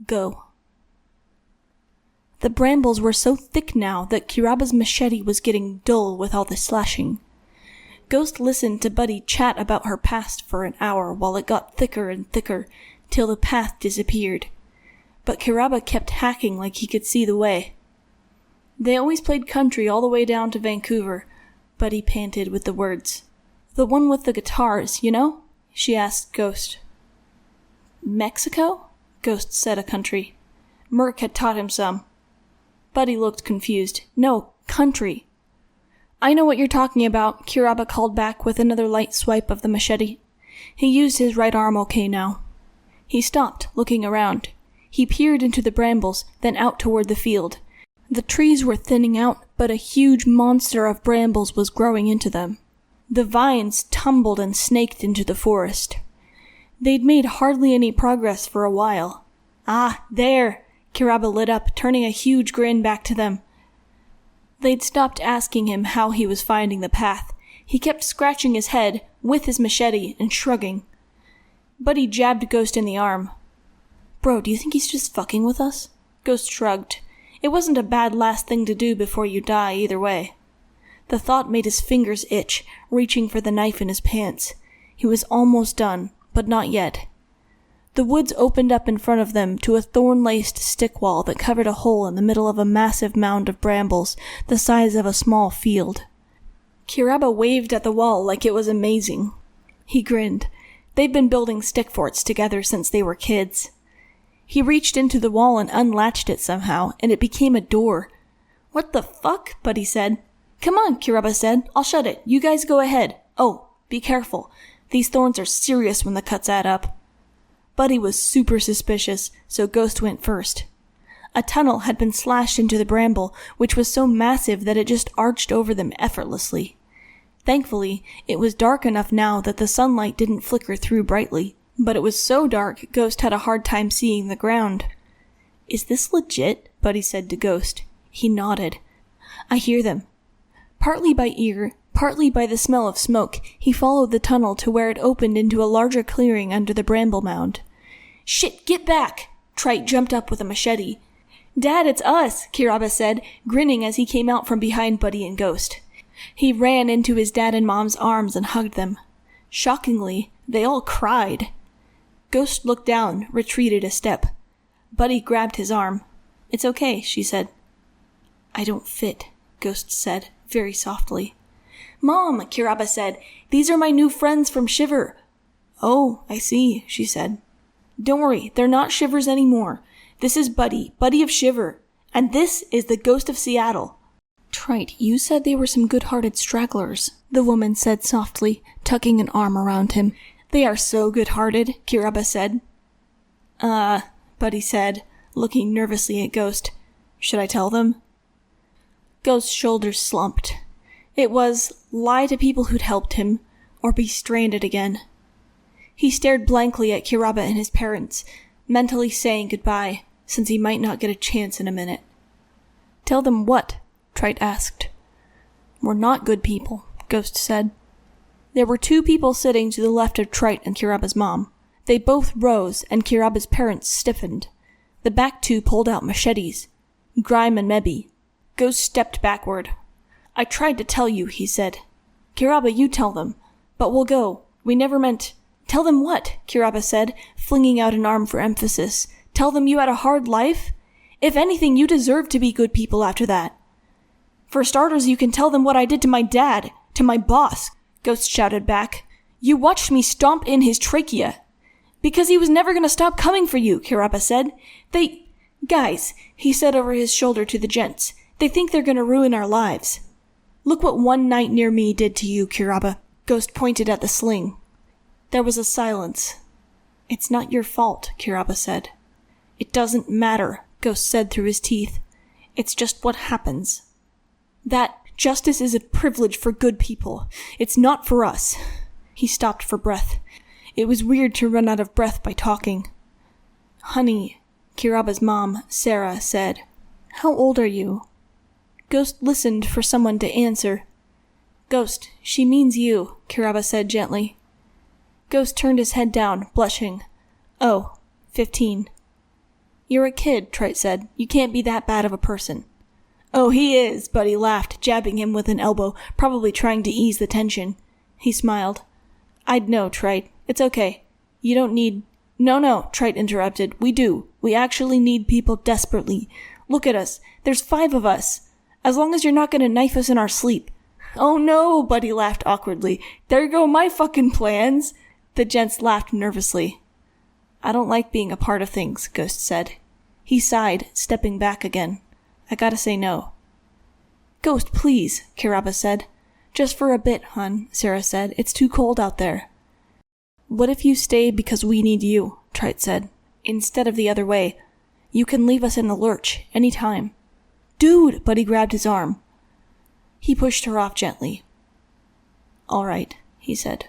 Go. The brambles were so thick now that Kiraba's machete was getting dull with all the slashing. Ghost listened to Buddy chat about her past for an hour while it got thicker and thicker, till the path disappeared. But Kiraba kept hacking like he could see the way. They always played country all the way down to Vancouver, Buddy panted with the words. The one with the guitars, you know? She asked Ghost. Mexico? Ghost said a country. Merc had taught him some. Buddy looked confused. No, country. I know what you're talking about, Kiraba called back with another light swipe of the machete. He used his right arm okay now. He stopped, looking around. He peered into the brambles, then out toward the field. The trees were thinning out, but a huge monster of brambles was growing into them. The vines tumbled and snaked into the forest. They'd made hardly any progress for a while. Ah, there! Kiraba lit up, turning a huge grin back to them. They'd stopped asking him how he was finding the path. He kept scratching his head with his machete and shrugging. Buddy jabbed Ghost in the arm. Bro, do you think he's just fucking with us? Ghost shrugged. It wasn't a bad last thing to do before you die either way. The thought made his fingers itch, reaching for the knife in his pants. He was almost done, but not yet. The woods opened up in front of them to a thorn-laced stick wall that covered a hole in the middle of a massive mound of brambles, the size of a small field. Kiraba waved at the wall like it was amazing. He grinned. They'd been building stick forts together since they were kids. He reached into the wall and unlatched it somehow, and it became a door. What the fuck? Buddy said. Come on, Kiraba said. I'll shut it. You guys go ahead. Oh, be careful. These thorns are serious when the cuts add up. Buddy was super suspicious, so Ghost went first. A tunnel had been slashed into the bramble, which was so massive that it just arched over them effortlessly. Thankfully, it was dark enough now that the sunlight didn't flicker through brightly, but it was so dark Ghost had a hard time seeing the ground. Is this legit? Buddy said to Ghost. He nodded. I hear them. Partly by ear, partly by the smell of smoke, he followed the tunnel to where it opened into a larger clearing under the bramble mound. Shit, get back! Trite jumped up with a machete. Dad, it's us, Kiraba said, grinning as he came out from behind Buddy and Ghost. He ran into his dad and mom's arms and hugged them. Shockingly, they all cried. Ghost looked down, retreated a step. Buddy grabbed his arm. It's okay, she said. I don't fit, Ghost said, very softly. Mom, Kiraba said, these are my new friends from Shiver. Oh, I see, she said. Don't worry, they're not Shivers anymore. This is Buddy, Buddy of Shiver. And this is the Ghost of Seattle. Trite, you said they were some good-hearted stragglers, the woman said softly, tucking an arm around him. They are so good-hearted, Kiraba said. Buddy said, looking nervously at Ghost. Should I tell them? Ghost's shoulders slumped. It was lie to people who'd helped him, or be stranded again. He stared blankly at Kiraba and his parents, mentally saying goodbye, since he might not get a chance in a minute. Tell them what? Trite asked. We're not good people, Ghost said. There were two people sitting to the left of Trite and Kiraba's mom. They both rose, and Kiraba's parents stiffened. The back two pulled out machetes. Grime and Mebi. Ghost stepped backward. I tried to tell you, he said. Kiraba, you tell them. But we'll go. We never meant... Tell them what? Kiraba said, flinging out an arm for emphasis. Tell them you had a hard life? If anything, you deserve to be good people after that. For starters, you can tell them what I did to my dad, to my boss, Ghost shouted back. You watched me stomp in his trachea. Because he was never going to stop coming for you, Kiraba said. Guys, he said over his shoulder to the gents, they think they're going to ruin our lives. Look what one night near me did to you, Kiraba. Ghost pointed at the sling. There was a silence. It's not your fault, Kiraba said. It doesn't matter, Ghost said through his teeth. It's just what happens. That justice is a privilege for good people. It's not for us. He stopped for breath. It was weird to run out of breath by talking. Honey, Kiraba's mom, Sarah, said. How old are you? Ghost listened for someone to answer. Ghost, she means you, Kiraba said gently. Ghost turned his head down, blushing. Oh, 15. You're a kid, Trite said. You can't be that bad of a person. Oh, he is, Buddy laughed, jabbing him with an elbow, probably trying to ease the tension. He smiled. I'd know, Trite. It's okay. You don't need... No, Trite interrupted. We do. We actually need people desperately. Look at us. There's 5 of us. As long as you're not going to knife us in our sleep. Oh no, Buddy laughed awkwardly. There go my fucking plans. The gents laughed nervously. I don't like being a part of things, Ghost said. He sighed, stepping back again. I gotta say no. Ghost, please, Kiraba said. Just for a bit, hon, Sarah said. It's too cold out there. What if you stay because we need you, Trite said. Instead of the other way. You can leave us in the lurch, any time. Dude, Buddy grabbed his arm. He pushed her off gently. All right, he said.